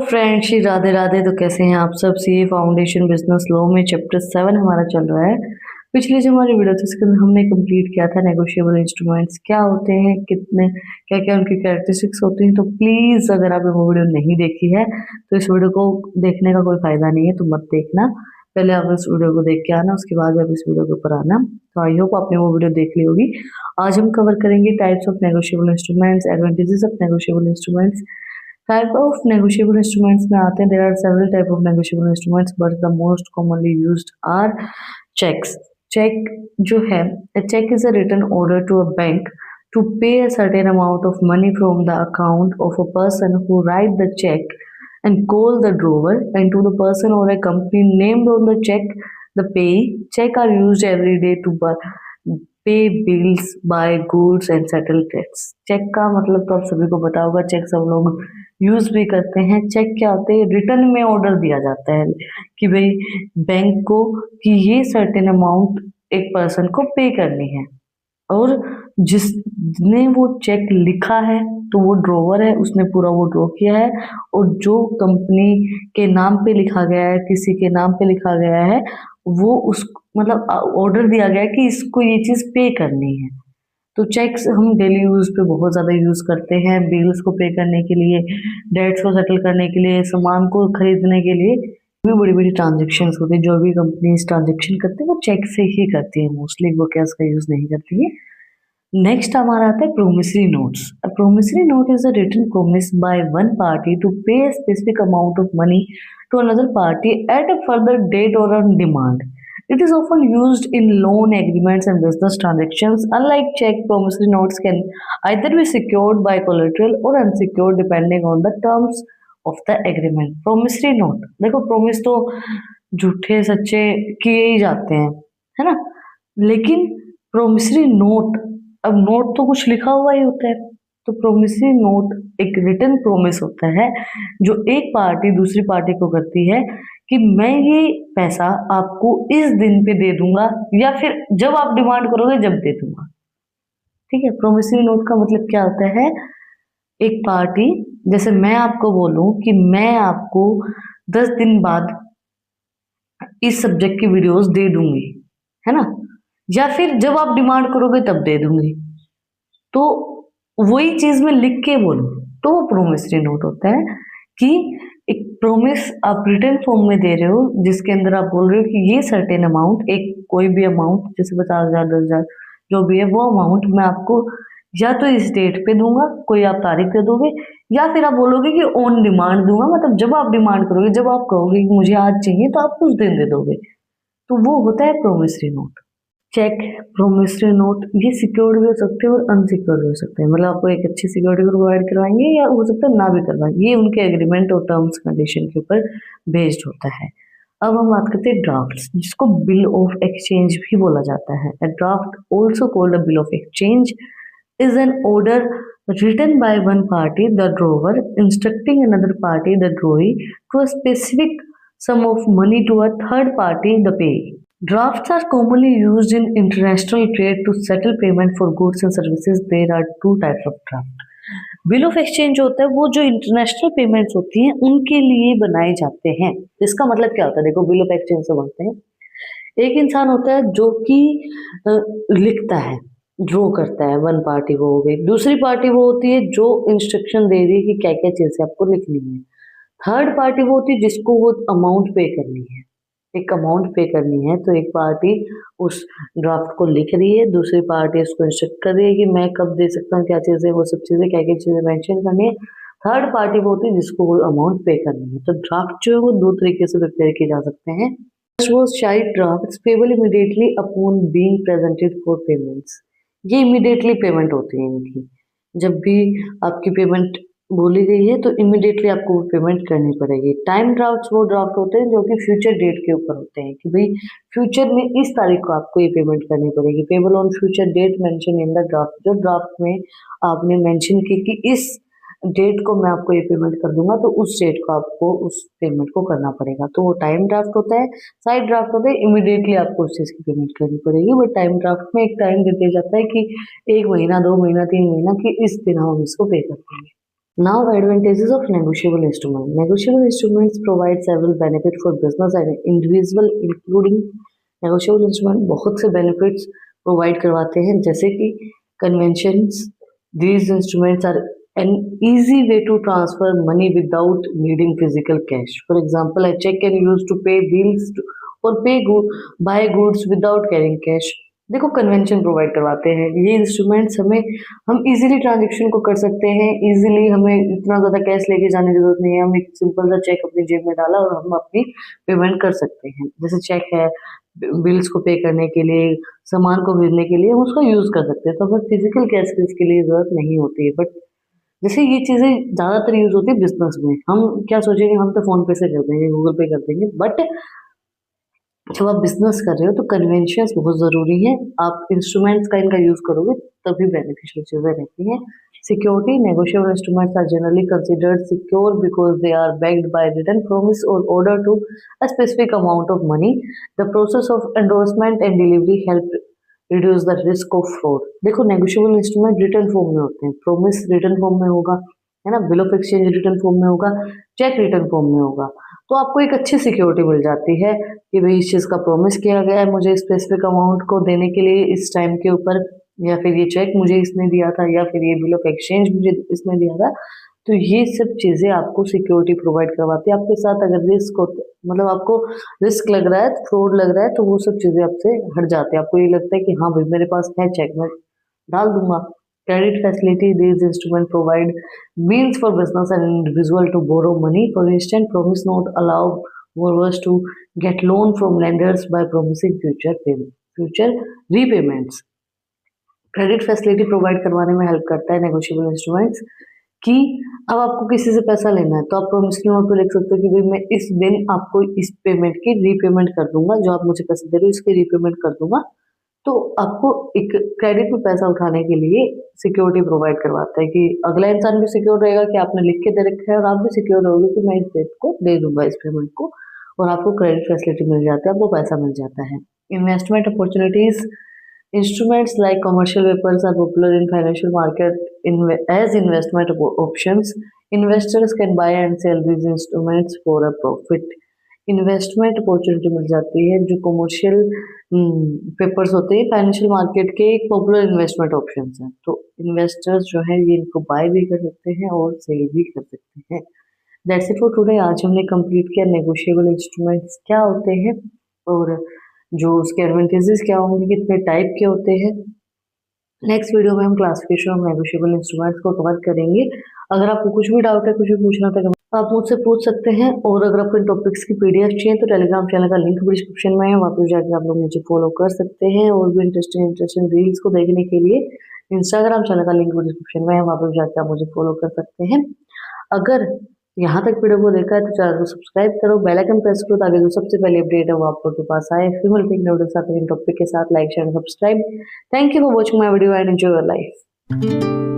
Friends, Radhe Radhe. तो कैसे हैं आप सब। सीए फाउंडेशन बिजनेस लॉ में चैप्टर 7 हमारा चल रहा है। पिछली जो हमारी वीडियो थी उसके अंदर हमने कंप्लीट किया था नेगोशिएबल इंस्ट्रूमेंट्स क्या होते हैं, कितने क्या क्या उनकी कैरेक्टरिस्टिक्स होती हैं। तो प्लीज अगर आपने वो वीडियो नहीं देखी है तो इस वीडियो को देखने का कोई फायदा नहीं है, तो मत देखना। पहले आप इस वीडियो को देख के आना, उसके बाद आप इस वीडियो के ऊपर आना। तो आई होप आपने वो वीडियो देख ली होगी। आज हम कवर करेंगे types of negotiable instruments, advantages of negotiable instruments. Type of negotiable instruments में आते हैं। There are several type of negotiable instruments but the most commonly used are cheques. Cheque जो है, a check is a written order to a bank to pay a certain amount of money from the account of a person who write the check and call the drawer and to the person or a company named on the check the payee. Check are used every day to pay bills, buy goods and settle debts. Cheque का मतलब तो आप सभी को पता होगा, check सब लोग यूज भी करते हैं। चेक क्या होते हैं, रिटर्न में ऑर्डर दिया जाता है कि भाई बैंक को कि ये सर्टेन अमाउंट एक पर्सन को पे करनी है, और जिसने वो चेक लिखा है तो वो ड्रॉवर है, उसने पूरा वो ड्रॉ किया है, और जो कंपनी के नाम पे लिखा गया है, किसी के नाम पे लिखा गया है, वो उस मतलब ऑर्डर दिया गया है कि इसको ये चीज पे करनी है। तो चेक्स हम डेली यूज पे बहुत ज्यादा यूज करते हैं, बिल्स को पे करने के लिए, डेट्स को सेटल करने के लिए, सामान को खरीदने के लिए। भी बड़ी बड़ी ट्रांजेक्शन होती है, जो भी कंपनीज ट्रांजेक्शन करते हैं वो चेक से ही करती है मोस्टली, वो कैश का यूज नहीं करती है। नेक्स्ट हमारा आता है promissory notes. A promissory note is a written promise by one party to pay a specific amount of money to another party at a further date or on demand. It is often used in loan agreements and business transactions. Unlike check, promissory notes can either be secured by collateral or unsecured depending on the terms of the agreement. Promissory note, देखो promise तो झूठे सच्चे किए ही जाते हैं, है ना, लेकिन प्रोमिसरी नोट, अब नोट तो कुछ लिखा हुआ ही होता है। तो प्रोमिसरी नोट एक रिटन प्रोमिस होता है जो एक पार्टी दूसरी पार्टी को करती है कि मैं ये पैसा आपको इस दिन पे दे दूंगा, या फिर जब आप डिमांड करोगे जब दे दूंगा। ठीक है, प्रोमिसरी नोट का मतलब क्या होता है, एक पार्टी, जैसे मैं आपको बोलूं कि मैं आपको 10 दिन बाद इस सब्जेक्ट की वीडियोस दे दूंगी, है ना, या फिर जब आप डिमांड करोगे तब दे दूंगी, तो वही चीज मैं लिख के बोलूं तो वो प्रोमिसरी नोट होता है। कि एक प्रोमिस आप रिटन फॉर्म में दे रहे हो, जिसके अंदर आप बोल रहे हो कि ये सर्टेन अमाउंट, एक कोई भी अमाउंट, जैसे 50,000 10,000 जो भी है, वो अमाउंट मैं आपको या तो इस डेट पे दूंगा, कोई आप तारीख दे दोगे, या फिर आप बोलोगे कि ऑन डिमांड दूंगा, मतलब जब आप डिमांड करोगे, जब आप कहोगे कि मुझे आज चाहिए तो आप उस दिन दे दोगे, तो वो होता है promissory note. Cheque, promissory note ये सिक्योर्ड भी हो सकते हैं और अनसिक्योर्ड भी हो सकते हैं, मतलब आपको एक अच्छी सिक्योरिटी प्रोवाइड करवाएंगे या हो सकता है ना भी करवाएंगे, ये उनके एग्रीमेंट और टर्म्स कंडीशन के ऊपर बेस्ड होता है। अब हम बात करते हैं ड्राफ्ट्स, जिसको बिल ऑफ एक्सचेंज भी बोला जाता है। A draft also called a bill of exchange is an order written by one party, the drawer, instructing another party, the drawee, to a specific sum of money to a third party, the payee. Drafts are commonly used in international trade to settle payment for goods and services. There are two types of draft. Bill of exchange होता है वो जो international payments होती हैं उनके लिए बनाए जाते हैं। इसका मतलब क्या होता है, देखो बिल ऑफ एक्सचेंज से बोलते हैं, एक इंसान होता है जो कि लिखता है, ड्रॉ करता है, वन पार्टी वो हो गई। दूसरी पार्टी वो होती है जो इंस्ट्रक्शन दे रही है कि क्या क्या चीजें आपको लिखनी है। थर्ड पार्टी वो होती है जिसको वो अमाउंट पे करनी है, एक अमाउंट पे करनी है, तो एक पार्टी उस ड्राफ्ट को लिख रही है, दूसरी पार्टी उसको इंस्ट्रक्ट कर रही है कि मैं कब दे सकता हूँ, क्या चीजें, वो सब चीजें, क्या क्या चीजें मेंशन करनी है। थर्ड पार्टी वो होती है जिसको वो अमाउंट पे करनी है। तो ड्राफ्ट जो है वो दो तरीके से प्रिपेयर किए जा सकते हैं। First was child drafts payable immediately upon being presented for payments. ये इमीडिएटली पेमेंट होती है इनकी, जब भी आपकी पेमेंट बोली गई है तो इमीडिएटली आपको वो पेमेंट करनी पड़ेगी। टाइम ड्राफ्ट्स वो ड्राफ्ट होते हैं जो कि फ्यूचर डेट के ऊपर होते हैं कि भाई फ्यूचर में इस तारीख को आपको ये पेमेंट करनी पड़ेगी। Payable on future date mention in the draft, जो ड्राफ्ट में आपने मेंशन की कि इस डेट को मैं आपको ये पेमेंट कर दूंगा, तो उस डेट को आपको उस पेमेंट को करना पड़ेगा, तो वो टाइम ड्राफ्ट होता है। साइड ड्राफ्ट होता है इमीडिएटली आपको उस चीज की पेमेंट करनी पड़ेगी, बट टाइम ड्राफ्ट में एक टाइम दे दिया जाता है कि 1 महीना 2 महीना 3 महीना कि इस दिन हम इसको पे कर देंगे। Now, advantages of negotiable instrument. Negotiable instruments provide several benefits for business and individual, including negotiable instrument बहुत से benefits provide करवाते हैं, जैसे कि conventions. These instruments are an easy way to transfer money without needing physical cash. For example, a check can use to pay bills or buy goods without carrying cash. देखो convention provide करवाते हैं ये instruments हमें, हम easily transaction को कर सकते हैं, इजीली हमें इतना ज़्यादा कैश लेके जाने की जरूरत नहीं है, हम एक सिंपल सा चेक अपनी जेब में डाला और हम अपनी पेमेंट कर सकते हैं। जैसे चेक है बिल्स को पे करने के लिए, सामान को भेजने के लिए हम उसका यूज़ कर सकते हैं, तो हमें फिजिकल कैश की इसके लिए ज़रूरत नहीं होती है। बट जैसे ये चीज़ें ज़्यादातर यूज़ होती है बिजनेस में, हम क्या सोचेंगे हम तो फ़ोन पे से कर देंगे, गूगल पे कर देंगे, बट जब आप बिजनेस कर रहे हो तो कन्वेंशंस बहुत ज़रूरी है। आप इंस्ट्रूमेंट्स का इनका यूज़ करोगे तभी बेनिफिशियल चीज़ें रहती हैं। Security, negotiable instruments are generally considered secure because they are backed by written promise or order to a specific amount of money. The process of endorsement and delivery help reduce the risk of fraud. देखो negotiable instrument written form में होते हैं, promise return form में होगा, है ना, bill of exchange return form में होगा, चेक रिटर्न फॉर्म में होगा, तो आपको एक अच्छी सिक्योरिटी मिल जाती है कि भाई इस चीज़ का प्रॉमिस किया गया है मुझे स्पेसिफिक अमाउंट को देने के लिए इस टाइम के ऊपर, या फिर ये चेक मुझे इसने दिया था, या फिर ये बिल ऑफ एक्सचेंज मुझे इसने दिया था। तो ये सब चीज़ें आपको सिक्योरिटी प्रोवाइड करवाती है। आपके साथ अगर रिस्क हो, मतलब आपको रिस्क लग रहा है, फ्रॉड लग रहा है, तो वो सब चीज़ें आपसे हट जाती है। आपको ये लगता है कि हाँ भाई मेरे पास है चेक, मैं डाल दूंगा। Credit facility, these instruments provide means for business and individual to borrow money. For instance, promise note allow borrowers to get loan from lenders by promising future repayments. Credit facility provide करवाने में help करता है negotiable instruments कि अब आपको किसी से पैसा लेना है तो आप प्रोमिसरी नोट पे लिख सकते हो कि भाई मैं इस दिन आपको इस पेमेंट की रीपेमेंट कर दूंगा, जो आप मुझे पैसे दे रहे हो इसकी रीपेमेंट कर दूंगा। तो आपको एक क्रेडिट में पैसा उठाने के लिए सिक्योरिटी प्रोवाइड करवाता है कि अगला इंसान भी सिक्योर रहेगा कि आपने लिख के दे रखा है, और आप भी सिक्योर रहोगे कि मैं इस डेट को दे दूंगा इस पेमेंट को, और आपको क्रेडिट फैसिलिटी मिल जाता है, आपको पैसा मिल जाता है। Investment opportunities, instruments like commercial papers are popular in financial market as investment options. Investors can buy and sell these instruments for a profit. Investment opportunity मिल जाती है, जो कमर्शियल पेपर्स होते हैं फाइनेंशियल मार्केट के एक पॉपुलर इन्वेस्टमेंट ऑप्शन हैं। तो इन्वेस्टर्स जो है ये इनको बाय भी कर सकते हैं और सेल भी कर सकते हैं। That's it for today. आज हमने कंप्लीट किया नेगोशिएबल इंस्ट्रूमेंट्स क्या होते हैं और जो उसके एडवांटेजेस क्या होंगे, कितने टाइप के होते हैं। नेक्स्ट वीडियो में हम क्लासिफिकेशन ऑफ नेगोशिएबल इंस्ट्रूमेंट्स को कवर करेंगे। अगर आपको कुछ भी डाउट है, कुछ भी पूछना था, आप मुझसे पूछ सकते हैं। और अगर आपको इन टॉपिक्स की पीडीएफ चाहिए तो टेलीग्राम चैनल का लिंक डिस्क्रिप्शन में है, वहाँ पर जाकर आप लोग मुझे फॉलो कर सकते हैं। और भी इंटरेस्टिंग रील्स को देखने के लिए इंस्टाग्राम चैनल का लिंक डिस्क्रिप्शन में है, वहाँ पर जाकर आप मुझे फॉलो कर सकते हैं। अगर यहाँ तक वीडियो को देखा है तो चैनल को सब्सक्राइब करो, बेल आइकन प्रेस करो ताकि जो सबसे पहले अपडेट है वो आप लोग के पास आए। फिर मिलते हैं वीडियो के साथ टॉपिक के साथ। Like share subscribe. Thank you for watching my video and enjoy your life.